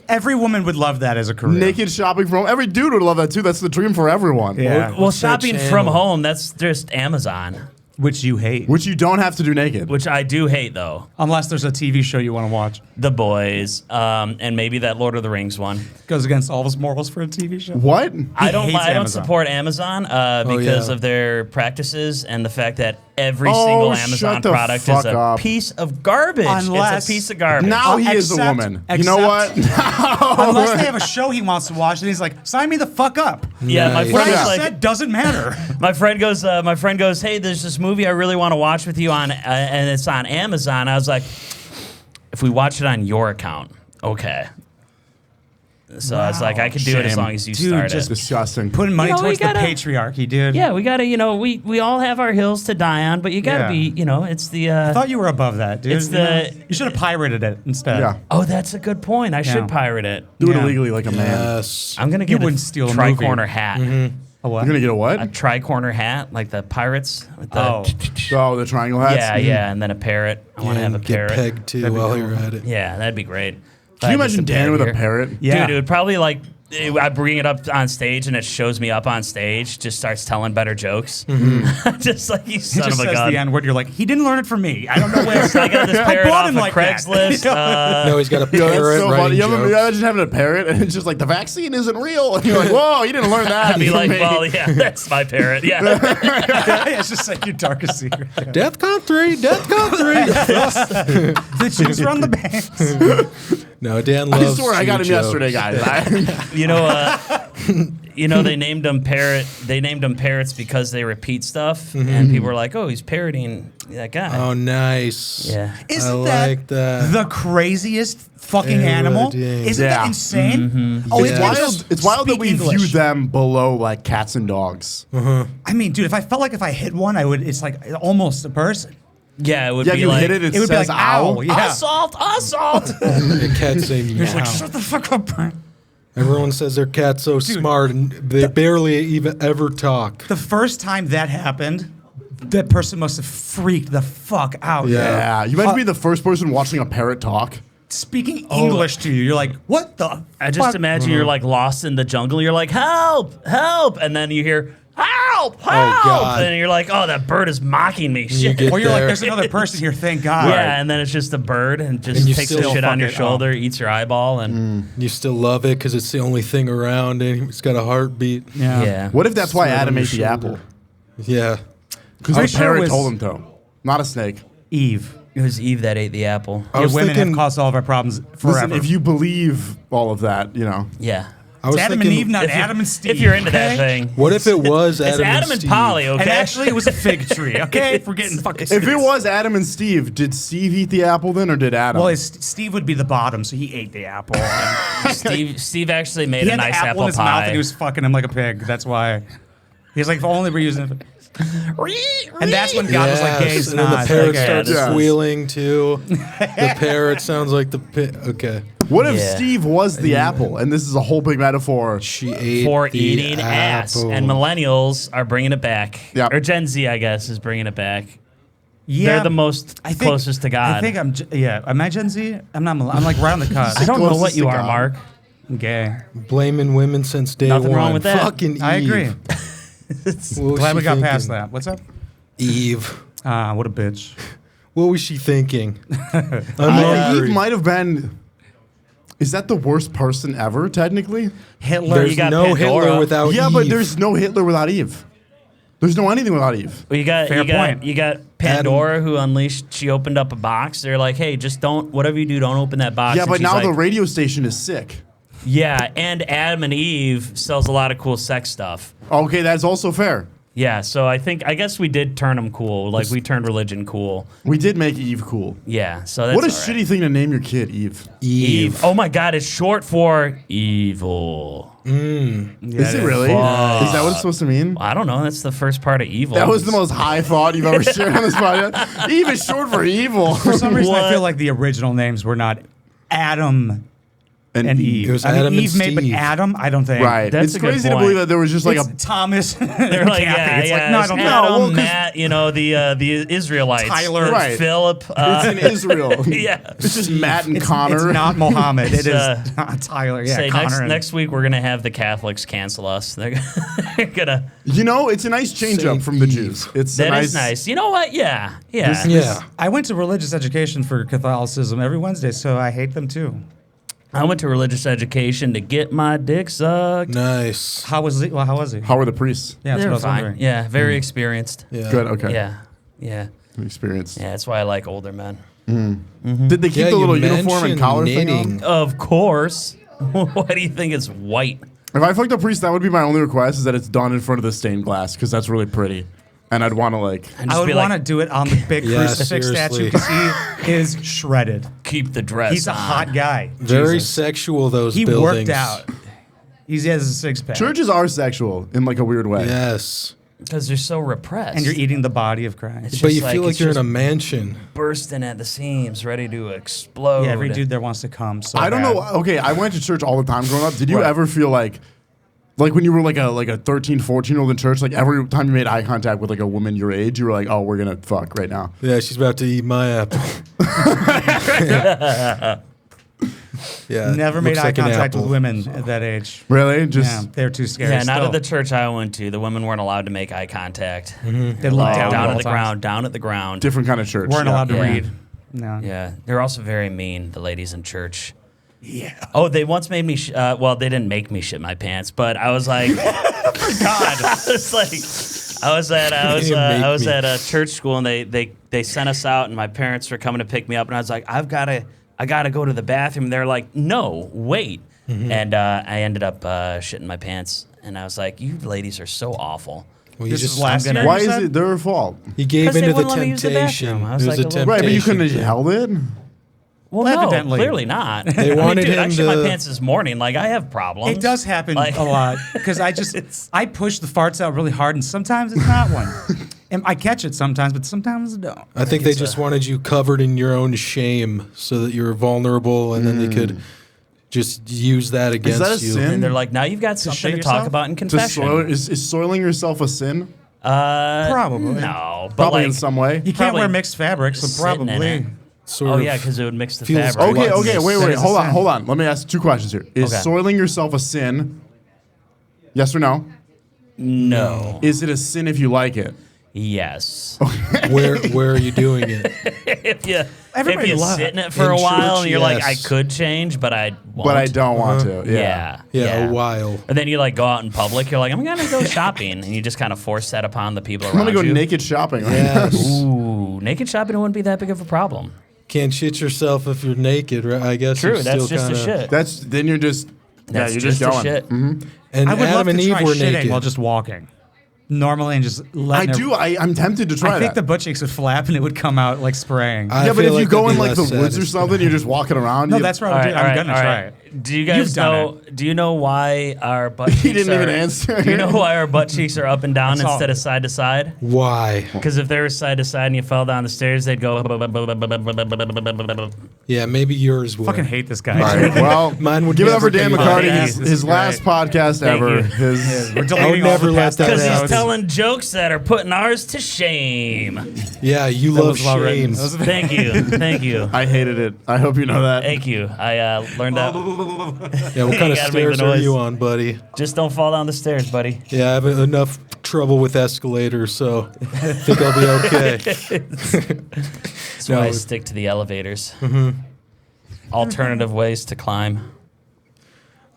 Every woman would love that as a career.
Naked shopping from home. Every dude would love that too. That's the dream for everyone.
Yeah.
Well,
What's that
shopping
channel?
from home, that's just Amazon,
Which you hate.
Which you don't have to do naked.
which I do hate, though.
Unless there's a TV show you want to watch.
The Boys, and maybe that Lord of the Rings one.
Goes against all of his morals for a TV show.
What?
I don't
hates Amazon.
support Amazon because
yeah.
of their practices and the fact that every
Oh,
single
shut
Amazon
the
product
fuck
is a
up.
piece of garbage.
Unless-
it's a piece of garbage.
Now he is a
Except-
woman. You know
except-
what?
Unless they have a show he wants to watch, and he's like, "Sign me the fuck up."
yeah, my
Nice.
What
friend
I
was
just
like,
said doesn't matter.
my friend goes, hey, there's this movie I really want to watch with you on, and it's on Amazon. I was like, if we watch it on your account, okay. So I was like, I could do it as
Shame.
long as you
Dude,
start
just
it.
Disgusting.
Putting money
You know, we
towards
gotta-
the patriarchy, dude.
Yeah, we gotta, we all have our hills to die on, but you gotta
Yeah.
be, it's the.
I thought you were above that, dude.
It's the-
you should have pirated it instead.
Yeah.
Oh, that's a good point. I
Yeah.
should pirate it.
Do it
Yeah.
illegally like a man.
Yes.
I'm gonna
You
get
wouldn't
a
steal a
tri-corner
movie.
hat.
A what?
You're gonna get a what?
A tri-corner hat, like the pirates. With the
Oh, the triangle hats.
yeah, and then a parrot. I want to have a
And get
parrot.
pegged too
That'd be
while
cool.
you're at it.
Yeah, that'd be great. If
Can
I
you
had just
imagine
a
Dan with a
here.
parrot?
Yeah.
Dude, it would probably I bring it up on stage and it shows me up on stage, just starts telling better jokes. Just like you
He
son
just
of a
says
gun.
the N word. You're like, he didn't learn it from me. I don't know where.
I got this parrot
bought
off
him
of
like that.
Craigslist.
No, he's got a
Yo, that's
parrot
so funny.
writing
You ever
jokes.
imagine having a parrot and it's just like the vaccine isn't real, and you're like, whoa, you didn't learn that.
I'd be
from
like,
me.
well, yeah, that's my parrot. Yeah.
It's just like your darkest secret.
Death Country, Death Country.
The Jews run the banks.
No, Dan
I
loves.
swear I got him
street
yesterday,
jokes.
guys.
They named them parrot. They named them parrots because they repeat stuff, and people were like, "Oh, he's parroting that guy."
Oh, nice.
Yeah.
Isn't
like that.
the craziest fucking
Yeah,
animal?
dude.
Isn't that
Yeah.
insane? Oh,
It's
it can
wild.
just
It's wild that
speak
we
English.
view them below like cats and dogs.
I mean, dude, if I felt like if I hit one, I would. It's like almost a person.
Yeah, it would
Yeah, if
be
you
like
hit it, it
It would be
says
like
ow.
ow. Yeah.
assault, assault.
The cats say meow.
Like, shut the fuck up.
Everyone says their cat's so smart and they barely even ever talk.
The first time that happened, that person must have freaked the fuck out.
Yeah.
Yeah, you might be the first person watching a parrot talk.
Speaking English to you, you're like, what the?
I just
fuck?
imagine you're like lost in the jungle. You're like, help, help, and then you hear help, help,
God.
and you're like, oh, that bird is mocking me. Shit.
get
Or you're like,
there.
there's another person here. Thank God.
Yeah, and then it's just a bird and just
And you
takes the
still
shit on
fuck
your
it
shoulder, eats your eyeball, and
You still love it because it's the only thing around and it's got a heartbeat.
yeah.
What if that's why
Slid on
Adam
your
ate the
shoulder.
apple?
Yeah.
Because
Pretty
the
sure it
parrot
was-
told him to. Not a snake.
Eve.
It was Eve that ate the apple.
I
Yeah,
was
women
thinking,
have caused all of our problems forever.
Listen, if you believe all of that,
Yeah.
I was
it's Adam
thinking,
and Eve, not
If you-
Adam and Steve.
If you're into that
okay?
thing.
what if it was
It's
Adam,
and
Steve?
Polly, okay?
And actually, it was a fig tree. Okay, if we're getting fucking
if it
serious.
was Adam and Steve, did Steve eat the apple then, or did Adam?
Well, Steve would be the bottom, so he ate the apple.
Steve actually made
he
a
had
nice
the apple
apple
in his mouth, and
pie.
he was fucking him like a pig. That's why. He's like, if only we're using it. And that's when God was like, gays
and then the
not.
parrot
Okay.
starts
Yeah.
squealing too. The parrot sounds like the pit. Okay.
what if
Yeah.
Steve was the apple, and this is a whole big metaphor?
She ate
For
the
eating ass.
apple.
And millennials are bringing it back.
Yeah.
Or Gen Z, I guess, is bringing it back.
Yeah,
They're the most
I think-
closest to God.
I think am I Gen Z? I'm not. I'm like right on the cusp.
I don't know
closest
what you
to
are,
God.
Mark.
I'm gay.
Blaming women since day
Nothing
one.
wrong with that.
Fucking Eve.
I agree.
What was
Glad
she
we got past
thinking?
that. What's up?
Eve.
What a bitch.
What was she thinking? I'm
Eve
hungry.
might have been. Is that the worst person ever? Technically,
Hitler.
There's
You got
no
Pandora.
Hitler without
yeah,
Eve.
but there's no Hitler without Eve. There's no anything without Eve.
Well, you got
Fair
you got
point.
you got Pandora who unleashed. She opened up a box. They're like, hey, just don't. Whatever you do, don't open that box.
Yeah,
And
but
she's
now
like,
the radio station is sick.
yeah, and Adam and Eve sells a lot of cool sex stuff.
Okay, that's also fair.
Yeah, so I guess we did turn them cool. Like we turned religion cool.
We did make Eve cool.
Yeah, so that's
What a
all right.
shitty thing to name your kid, Eve.
Eve. Oh my God, it's short for evil.
Is it really?
Fuck.
Is that what it's supposed to mean?
I don't know. That's the first part of evil.
That was the most high thought you've ever shared on this podcast. Eve is short for evil.
For some reason, I
What?
feel like the original names were not Adam and Eve.
It was
I mean,
Adam and
Eve made, but
Steve.
Adam, I don't think.
Right.
That's
it's
a good
crazy to
point.
believe that there was just like
It's
a.
Thomas.
They're like, yeah,
it's
yeah.
like, no, I
it's
don't
Adam,
know.
well, 'cause-
Matt, the Israelites.
Tyler.
Right.
Philip.
It's in Israel.
Yeah.
It's just Matt and
It's
Connor.
not Mohammed. It is
It's,
not Tyler. Yeah,
Say
Connor.
next week we're gonna have the Catholics cancel us. They're gonna.
You know, it's a nice change up
Saint
from the
Eve.
Jews. It's
That
a
is nice. You know what? Yeah. Yeah.
Yeah.
I went to religious education for Catholicism every Wednesday, so I hate them too.
I went to religious education to get my dick sucked.
Nice.
How was he? Well, how was he?
How are the priests?
Yeah, that's
They're
what I was
fine.
wondering.
Yeah, very experienced.
Yeah.
Good. Okay.
Yeah. Yeah.
Experience.
Yeah, that's why I like older men.
Did they keep
Yeah,
the
you
little uniform and
mentioned
collar thing
knitting.
on?
Of course. Why do you think it's white?
If I fucked a priest, that would be my only request: is that it's done in front of the stained glass because that's really pretty. and I'd want to like.
And
I
just
would
be
want to
like,
do it on the big
Yeah,
crucifix statue
seriously.
because he is shredded.
keep the dress.
He's a
on.
hot guy.
Very
Jesus.
sexual, those
He
buildings.
worked out. He has a six pack.
Churches are sexual in like a weird way.
Yes.
because they're so repressed.
And you're eating the body of Christ.
It's
But
just
you feel like
it's
you're in
just
a mansion.
bursting at the seams, ready to explode.
Yeah, every dude there wants to come. So
I don't
bad.
know. Okay, I went to church all the time growing up. Did you
Right.
ever feel like when you were like a 13, 14-year-old in church, like every time you made eye contact with like a woman your age, you were like, oh, we're gonna fuck right now.
Yeah, she's about to eat my apple. Yeah.
Never made
looks
eye
like an
contact with
apple.
women at that age.
Really?
Yeah,
Just
they're too scared.
Yeah, not
still.
at the church I went to. The women weren't allowed to make eye contact.
They look
Like,
down,
down
all
at the
times.
ground, down at the ground.
different kind of church.
Weren't
yeah.
allowed to
Yeah.
read. No.
Yeah, they're also very mean. The ladies in church.
Yeah.
Oh, they once made me. Well, they didn't make me shit my pants, but I was like, God, I was like, I was at a church school, and they sent us out, and my parents were coming to pick me up, and I was like, I gotta go to the bathroom. They're like, no, wait, and I ended up shitting my pants, and I was like, you ladies are so awful.
Well, you
This
just
is last year.
Why
you
is
said?
it their fault?
you gave
'Cause they
into the
wouldn't let me use the
temptation.
bathroom. I
It
was
was
like
a
a
temptation.
little-
Right, but you couldn't have
thing.
held it.
Well,
Well,
no,
evidently.
clearly not.
They
I mean,
wanted
dude,
him
I shit my
to-
pants this morning. Like I have problems.
It does happen
Like-
a lot because I push the farts out really hard, and sometimes it's not one. And I catch it sometimes, but sometimes I don't.
I think they just wanted you covered in your own shame so that you're vulnerable and then they could just use that against
that a
you.
sin?
And they're like, now you've got something
shit
to
yourself?
talk about in
To
confession.
is soiling yourself a sin?
Probably.
No, but
Probably
like,
in some way.
You can't
Probably
wear mixed fabrics, so
sitting in
probably.
it.
Sort
oh
of
yeah, because it would mix the
feels
fabric.
Okay,
What's
okay, wait,
That
wait,
is a
hold on,
sin.
hold on. Let me ask two questions here. Is
Okay.
soiling yourself a sin? Yes or no?
No.
Is it a sin if you like it?
Yes.
where are you doing it?
Everybody
if you
loves
sit
it.
in it for a
In
while
church,
and you're like, I
yes.
could change, but I won't.
But I don't want to.
Yeah.
Yeah, a while.
And then you like go out in public. You're like, I'm gonna go shopping, and you just kind of force that upon the people
I'm
around
gonna go
you.
naked shopping. Right
Yes.
Ooh, naked shopping wouldn't be that big of a problem.
Can't shit yourself if you're naked, right? I guess
True,
you're
that's
still
just a
kinda-
shit.
That's then you're just
That's
you're just
a
going.
shit.
And
I would love
Adam and
to
Eve
try
were
shitting
naked.
while just walking. Normally and just
I
letting it.
do. I'm tempted to try
I think
that.
the butt cheeks would flap and it would come out like spraying.
I
yeah, but
feel
if you
like
go
that'd
in
be
like the
less
woods or
satisfying.
something, you're just walking around.
no,
you-
that's what I would do. I'm gonna try it.
Do you guys
You've done
know? Do you know why our butt cheeks
He didn't
are,
even answer.
Do you know why our butt cheeks are up and down
That's all.
instead of side to side?
Why?
Because if they were side to side and you fell down the stairs, they'd go.
Yeah, maybe yours would.
Fucking hate this guy.
All right. Well,
Mine would
give it up for
never
Dan
be
McCarty.
mine.
His,
This
his
is
last
great.
podcast
Thank
ever.
you.
His
We're
I
deleting
would
all
never
the
let
past
that
Because
out.
he's
episodes.
telling jokes that are putting ours to shame.
Yeah, you
That
love
was well written.
shame.
That was-
Thank you. Thank you.
I hated it. I hope you know that.
Thank you. I learned that.
Yeah, what kind of
gotta make the
stairs are
noise.
you on, buddy?
Just don't fall down the stairs, buddy.
Yeah, I have enough trouble with escalators, so I think I'll be okay.
That's
No,
why I
it-
stick to the elevators. Alternative ways to climb.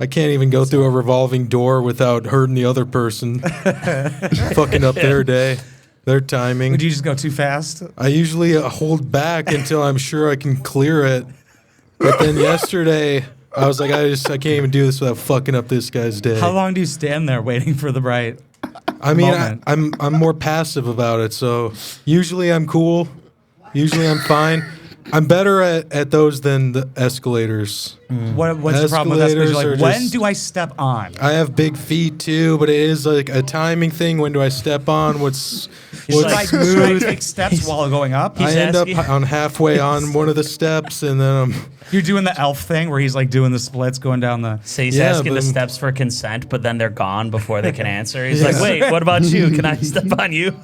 I can't even go through a revolving door without hurting the other person, fucking up their day, their timing.
Would you just go too fast?
I usually hold back until I'm sure I can clear it. But then yesterday, I was like, I can't even do this without fucking up this guy's day.
How long do you stand there waiting for the right?
I mean,
moment?
I'm more passive about it. So usually I'm cool. Usually I'm fine. I'm better at those than the escalators.
What's the problem with escalators?
Escalators
You're
are
like, when
just-
do I step on?
I have big feet too, but it is like a timing thing. When do I step on? What's
He's
Like,
like,
should I
smooth?
take steps while going up?
I end up
asking-
on halfway on one of the steps, and then I'm
You're doing the elf thing where he's like doing the splits going down the.
So he's
Yeah,
asking the
but-
steps for consent, but then they're gone before they can answer. He's like, wait, what about you? Can I step on you?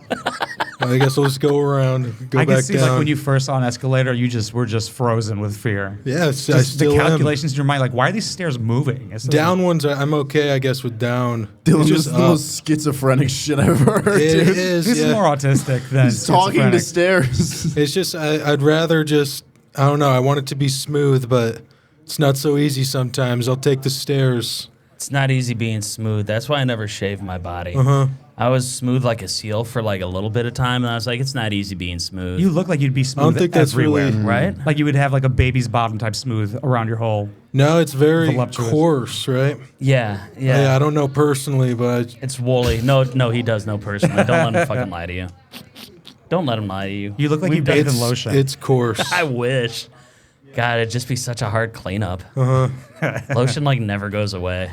I guess I'll just go around, go
I can
back
see
down.
like when you first saw an escalator, you just were just frozen with fear.
yeah, I
Just the
still am.
calculations in your mind, like why are these stairs moving? It's
Down ones, I'm okay, I guess, with down.
Dylan,
It's
this is
just
the
up.
most schizophrenic shit I've ever heard.
It
dude.
is.
This
Yeah.
is more autistic than
He's talking to
schizophrenic.
stairs.
It's just I'd rather just I don't know. I want it to be smooth, but it's not so easy sometimes. I'll take the stairs.
It's not easy being smooth. That's why I never shaved my body.
Uh-huh.
I was smooth like a seal for like a little bit of time, and I was like, it's not easy being smooth.
You look like you'd be smooth
think that's
everywhere.
really-
right?
Like you would have like a baby's bottom type smooth around your whole.
No, it's very
Voluptuous.
coarse, right?
Yeah.
Yeah, I don't know personally, but
It's woolly. No, he does know personally. Don't let him fucking lie to you. Don't let him lie to you.
You look like
We've
you
done-
bathed in lotion.
it's coarse.
I wish. God, it'd just be such a hard cleanup.
Uh-huh.
Lotion like never goes away.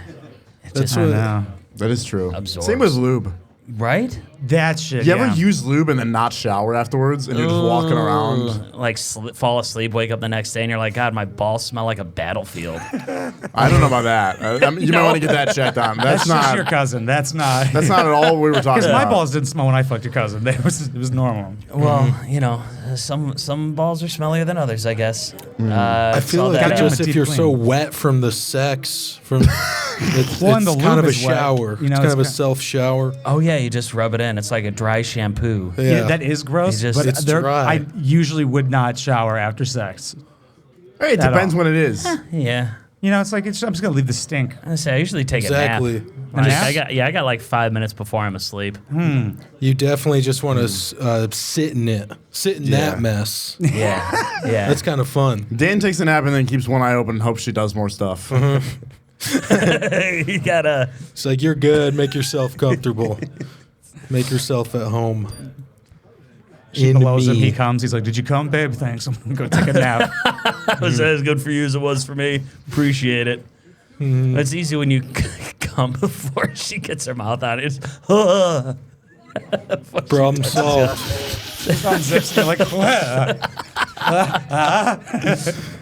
It
That's
just
I
what.
know.
That is true.
Absorbs.
Same with lube.
right.
That shit.
You
yeah.
ever use lube and then not shower afterwards, and you're just walking around?
Like fall asleep, wake up the next day, and you're like, God, my balls smell like a battlefield.
I don't know about that. I mean, you might want to get that checked on.
That's
That's
just
not.
your cousin. That's not.
That's not at all what we were talking
Because
about.
my balls didn't smell when I fucked your cousin. It was normal.
Well, you know, some balls are smellier than others, I guess.
I feel like
Gotta
it's
give
just
him a
if
deep
you're
clean.
so wet from the sex, from it's,
Well, and
it's
the
kind
lube
of a
is wet.
shower.
You know,
it's kind
it's
of a
kin-
self shower.
Oh yeah, you just rub it in. It's like a dry shampoo.
Yeah, that is gross.
You just-
but
It's
there-
dry.
I usually would not shower after sex.
Hey, it
At
depends
all.
when it is.
Yeah.
You know, it's like I'm just gonna leave the stink.
I say I usually take
Exactly.
a nap.
A
Like,
nap?
I got like 5 minutes before I'm asleep.
You definitely just want to sit in it, sit in
Yeah.
that mess.
Yeah. Yeah.
That's kind of fun.
Dan takes a nap and then keeps one eye open and hopes she does more stuff.
you gotta.
It's like you're good. Make yourself comfortable. Make yourself at home.
She
In
blows him.
me.
He comes. He's like, "Did you come, babe? Thanks. I'm gonna go take a nap."
That was as good for you as it was for me. Appreciate it. It's easy when you come before she gets her mouth out. It's
Problem solved.
Unzips. You're like, "What?"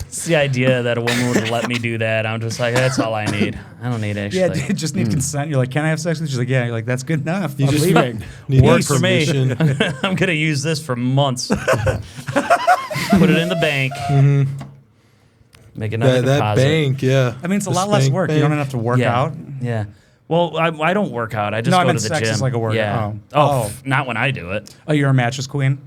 it's the idea that a woman would let me do that. I'm just like, that's all I need. I don't need
Yeah,
actually.
dude, just need consent. You're like, "Can I have sex with you?" She's like, "Yeah." You're like, "That's good enough.
You
I'm
just
leaving."
need
Works for me.
permission.
I'm gonna use this for months. Put it in the bank. Make another
That
deposit.
bank, yeah.
I mean, it's a
The
lot less
spank
work. You
bank.
don't have to work
Yeah.
out.
Yeah. Well, I don't work out. I just
No, I
go
meant
to the
sex
gym.
is like a workout.
Yeah.
Oh.
Not when I do it.
Oh, you're a mattress queen,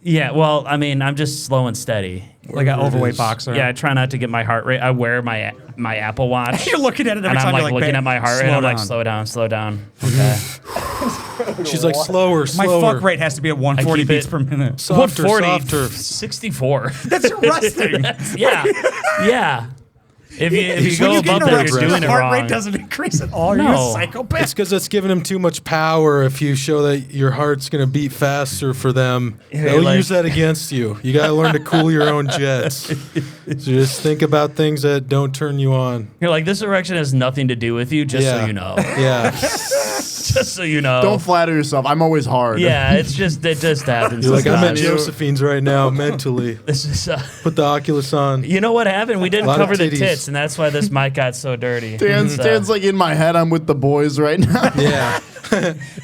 Yeah. Well, I mean, I'm just slow and steady.
like an
Whatever it
overweight
is.
boxer.
Yeah, I try not to get my heart rate. I wear my Apple Watch.
You're looking at it every
and
time.
I'm
you're
like
like,
looking
"Babe,
at my heart rate.
slow
I'm like,
down."
slow down, slow down. Okay.
She's like slower,
My
slower.
fuck rate has to be at 140
keep
beats
it-
per minute.
Softer,
40,
softer.
64.
That's resting.
yeah. Yeah. If you go
When you
above
get an
that,
erection,
you're doing
the
it
heart
wrong.
rate doesn't increase at all. You're a
No.
psychopath.
It's because it's giving them too much power. If you show that your heart's going to beat faster for them,
Yeah,
they'll
like-
use that against you. You got to learn to cool your own jets. So just think about things that don't turn you on.
You're like, this erection has nothing to do with you, just so
Yeah.
you know.
Yeah.
Just so you know.
Don't flatter yourself. I'm always hard.
Yeah, it just happens.
You're like, I'm at
sometimes.
Josephine's right now mentally.
This is,
Put the Oculus on.
you know what happened? We didn't
Lot of
cover the
titties.
tits, and that's why this mic got so dirty.
Dan's like in my head. I'm with the boys right now.
Yeah.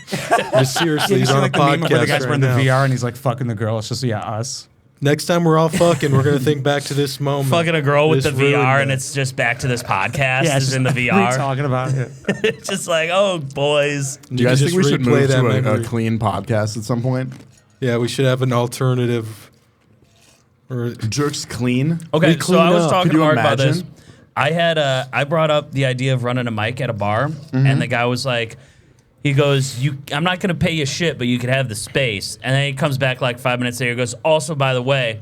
Just seriously,
You
he's
see
on a
like the meme where the
podcast
guy's wearing
right
the
now.
VR and he's like fucking the girl. It's just us.
Next time we're all fucking, we're going to think back to this moment.
Fucking a girl with
This
the VR,
ruined
and
it.
it's just back to this podcast.
Yeah,
is in the
What are you
VR.
talking about? Yeah.
It's just like, oh, boys.
Do you guys
can
think we
just
should
replay
move
that
to
memory.
a clean podcast at some point?
Yeah, we should have an alternative. Or
Jerks clean.
Okay,
We
so I
clean
was
up.
talking
Could
to
you
Mark about this.
imagine?
I brought up the idea of running a mic at a bar, and the guy was like, he goes, I'm not gonna pay you shit, but you could have the space. And then he comes back like 5 minutes later. He goes, also, by the way,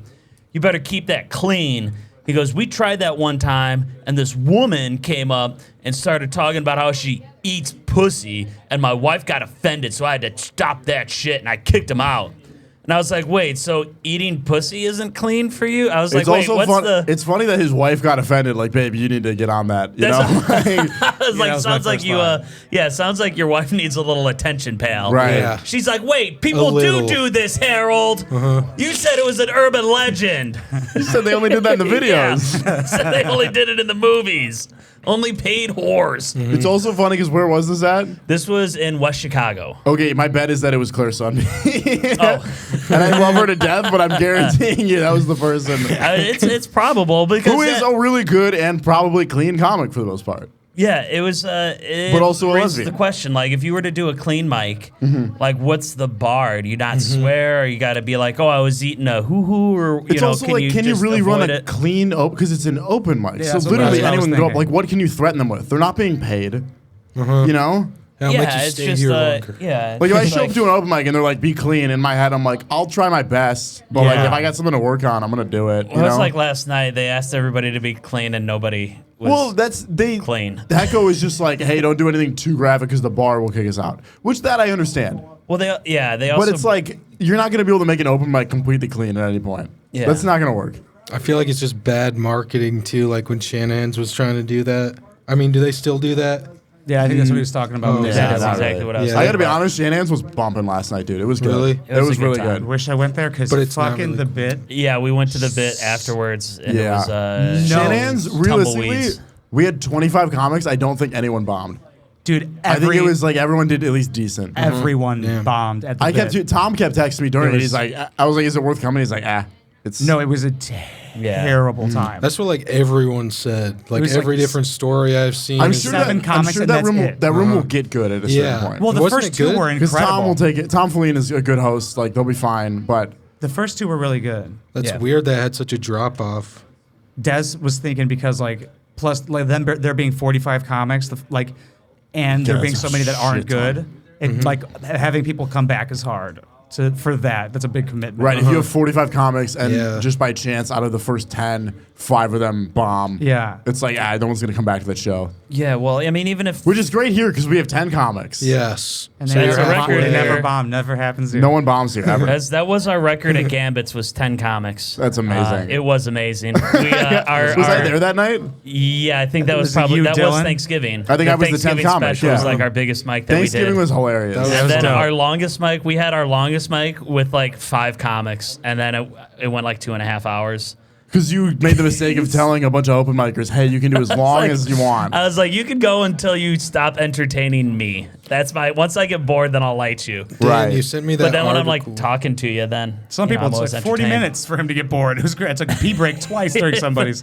you better keep that clean. He goes, we tried that one time, and this woman came up and started talking about how she eats pussy, and my wife got offended, so I had to stop that shit, and I kicked him out. And I was like, wait, so eating pussy isn't clean for you? I was like,
It's
wait,
also
what's
fun.
the...
It's funny that his wife got offended. Like, babe, you need to get on that. You know,
That's-
Like,
I was like,
that was my
sounds like
first
you,
thought.
sounds like your wife needs a little attention, pal.
right?
Yeah.
She's like, wait, people do
little.
this, Harold. You said it was an urban legend.
He said they only did that in the videos.
Yeah. Said they only did it in the movies. Only paid whores.
It's also funny because where was this at?
This was in West Chicago.
Okay, my bet is that it was Claire Sunby.
Oh,
And I love her to death, but I'm guaranteeing you that was the person
it's probable because
who is a really good and probably clean comic for the most part.
Yeah, it was. It
But also a
raises
lesbian.
the question, like, if you were to do a clean mic, like, what's the bar? Do you not swear, or you got to be like, oh, I was eating a hoo-hoo, or
It's also
can
like,
you
can you
just
really run
avoid
a
it?
clean open? Because it's an open mic.
Yeah,
So
that's what
literally
I was
anyone can go up.
thinking.
Like, what can you threaten them with? They're not being paid. You know?
How
Yeah,
much you
it's
stay
just
here longer?
yeah.
Like if I
it's
show up to an open mic and they're like, "Be clean," in my head, I'm like, "I'll try my best," but like
Yeah.
if I got something to work on, I'm gonna do it.
Well,
You
it was
know?
like last night. They asked everybody to be clean, and nobody was.
Well, they
clean.
Hecko is just like, "Hey, don't do anything too graphic because the bar will kick us out," which that I understand.
well, they also.
But it's like you're not gonna be able to make an open mic completely clean at any point.
Yeah.
That's not gonna work.
I feel like it's just bad marketing too. Like when Shanahan's was trying to do that. I mean, do they still do that?
Yeah, I think that's what he was talking about.
Oh,
when he
yeah,
said
that's
that.
exactly what I was.
Yeah.
I
thinking
gotta be
about.
honest, Shanahan's was bumping last night, dude. It was good.
Really?
It was
a good
really
time.
good.
Wish I went there because
But it's not
fucking
really-
the bit.
Yeah, we went to the bit afterwards, and
Yeah.
it was
No.
Shanahan's realistically,
tumbleweeds.
we had 25 comics. I don't think anyone bombed.
Dude,
I think it was like everyone did at least decent.
everyone
Damn.
bombed at the
I
bit.
kept Tom kept texting me during
It
it.
was-
He's like, I was like, is it worth coming? He's like, it's
No, it was a terrible time.
That's what like everyone said. Like
was, like,
every different story I've seen.
I'm
is-
sure
seven
that, I'm
comics
sure
and
that
that's
room will,
it.
that room will get good at a certain
Yeah.
point.
well, the
Wasn't
first
it
two
good?
were
Because
incredible.
Tom will take it. Tom Feline is a good host. Like they'll be fine. But
The first two were really good.
That's
Yeah.
weird. That had such a drop off.
Des was thinking because like plus like them there being 45 comics, like, and there
Yeah,
being
that's
so
a
many that aren't
shit ton.
good, and like having people come back is hard. For that's a big commitment.
right, if you have 45 comics and
Yeah.
just by chance out of the first 10, 5 of them bomb.
Yeah.
It's like no one's gonna come back to that show,
Yeah, well, I mean, even if
which is great here because we have 10 comics.
Yes.
And
So
they,
that's
never,
a
bomb,
record
they never
there.
bomb. Never happens here.
No one bombs here ever.
that was our record at Gambits was 10 comics.
That's amazing.
It was amazing. We,
was I there that night?
Yeah, I think that was
Was it
probably
you,
was
Dylan?
Thanksgiving.
I think I was the 10th
Thanksgiving
comic,
special was
yeah.
like our biggest mic that
Thanksgiving
we did.
was hilarious.
That was
And then
dope.
our longest mic, we had our longest mic with like 5 comics, and then it went like 2.5 hours.
Because you made the mistake of telling a bunch of open micers, "Hey, you can do as long
Like,
as you want."
I was like, you can go until you stop entertaining me. That's once I get bored, then I'll light you.
Dan,
Right.
you sent me that.
But then when I'm like
article.
talking to you, then
Some
you know,
people
I'm
it's
always
like 40
entertained.
minutes for him to get bored. It was great. It's like a pee break twice during somebody's.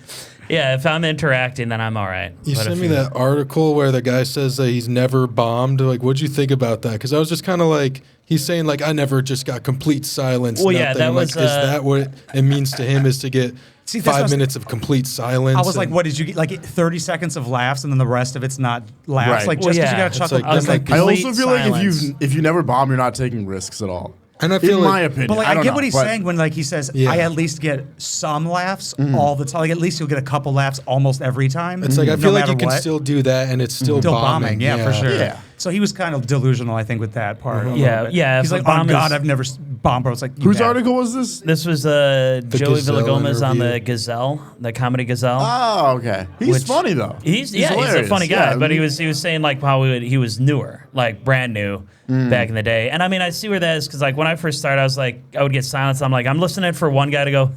Yeah, if I'm interacting, then I'm all right.
You
But
sent
if
me that article where the guy says that he's never bombed. Like, what'd you think about that? Because I was just kind of like, he's saying like, I never just got complete silence.
Well, yeah,
nothing.
that
I'm like,
was,
is that what it means to him? Is to get
See, that's what I
5
was-
minutes of complete silence?
I was like,
and-
what did you get? Like 30 seconds of laughs and then the rest of it's not laughs.
Right.
Like
Well,
just because
yeah.
you got
It's
to chuckle.
like-
I was like,
I also
complete
feel like
silence.
if you never bomb, you're not taking risks at all.
And I feel
in
like,
my opinion,
But like, I
don't
get
know,
what he's
but-
saying when like he says,
Yeah.
I at least get some laughs all the time. Like at least you'll get a couple laughs almost every time.
it's like I
no
feel like you
matter
can
what.
still do that, and it's still,
Still bombing, yeah, for sure.
Yeah.
So he was kind of delusional, I think, with that part. a little
Yeah,
bit.
yeah,
He's
if
like,
a bomb
oh God,
is-
I've never bombed, bro. It's like you
Whose
have.
article was this?
This was Joey
Gazelle
Villagomez on the
interview.
Gazelle, the comedy Gazelle.
Oh, okay. He's
Which-
funny though.
He's a
hilarious.
funny guy,
Yeah,
but he was saying like how he was newer, like brand new back in the day. And I mean, I see where that is because like when I first started, I was like, I would get silence. I'm like, I'm listening for one guy to go,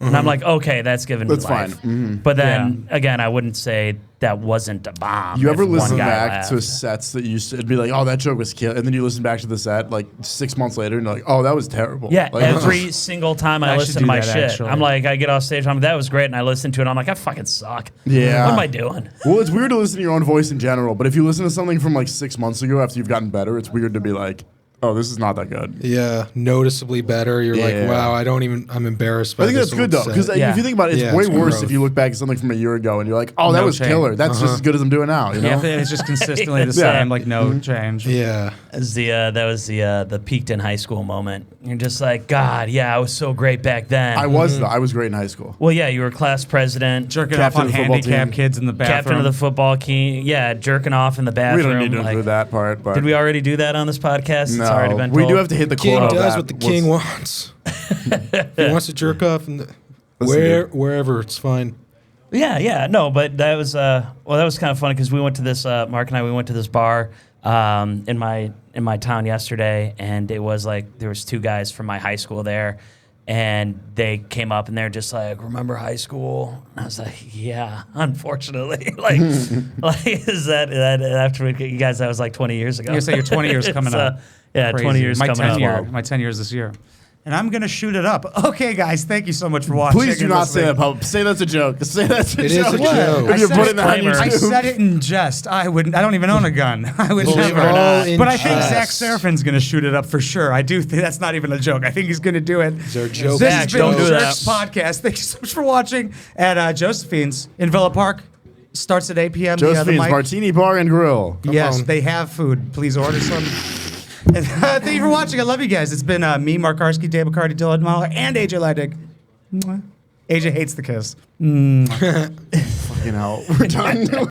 and I'm like, okay, that's giving me
That's
life.
fine.
But then again, I wouldn't say that wasn't a bomb.
You ever
if one
listen
guy
back to
laughed.
sets that used to be like, oh, that joke was killed, and then you listen back to the set like 6 months later, and you're like, oh, that was terrible.
Yeah,
Like,
every single time I
I should
listen to
do
my
that,
shit,
actually.
I'm like, I get off stage, I'm like, that was great, and I listen to it, I'm like, I fucking suck.
Yeah.
What am I doing?
Well, it's weird to listen to your own voice in general, but if you listen to something from like 6 months ago after you've gotten better, it's weird to be like, oh, this is not that good.
yeah, noticeably better. You're
Yeah.
like, wow, I'm embarrassed by
I think
this
that's good though,
old
because
set.
Yeah.
if you think about it, it's
Yeah,
way
it's
worse
growth.
if you look back at something from a year ago and you're like, oh, that
No
was
change.
killer. That's just as good as I'm doing now. You know?
Yeah, it's just consistently the
Yeah.
same, like no change.
Yeah.
As that was the peaked in high school moment. You're just like, God, yeah, I was so great back then.
I was though. I was great in high school.
Well, yeah, you were class president,
Jerking
Captain
off on
of the football
handicapped
team.
kids in the bathroom.
captain of the football team. Yeah, jerking off in the
We
bathroom.
don't need to
like-
include that part, but
Did we already do that on this podcast?
No,
It's already been
we
told.
do have to hit the
King
quote.
does what the king wants. He wants to jerk off, and wherever it's fine.
Yeah, no, but that was that was kind of funny because we went to this Mark and I went to this bar in my town yesterday, and it was like there was 2 guys from my high school there, and they came up and they're just like, remember high school? And I was like, yeah, unfortunately, like is that after you guys, that was like 20 years ago.
You say you're 20 years coming
It's,
up.
yeah,
Crazy.
20 years
my
coming
10
up.
year, my 10 years this year. and I'm gonna shoot it up. Okay, guys, thank you so much for watching.
Please do
and
not say
listening.
that, Pub. Say that's a joke. Say that's a
It
joke.
is a joke.
If you're
I
putting that on
disclaimer.
I
YouTube.
said it in jest. I don't even own a gun. I would
Believe
never.
it or not.
But I think Zach
Jest.
Serafin's gonna shoot it up for sure. I do think that's not even a joke. I think he's gonna do it.
there a joke?
This
Zach,
has been
don't
the
do
Jerks
that.
Podcast. Thank you so much for watching at Josephine's in Villa Park. Starts at 8 p.m.
Josephine's
mic-
Martini Bar and Grill.
Yes,
on.
they have food. Please order some. And, thank you for watching. I love you guys. It's been me, Mark Carsky, Dave McCarty, Dylan Mahler, and AJ Leidig. Mwah. AJ hates the kiss.
Fucking hell. We're done.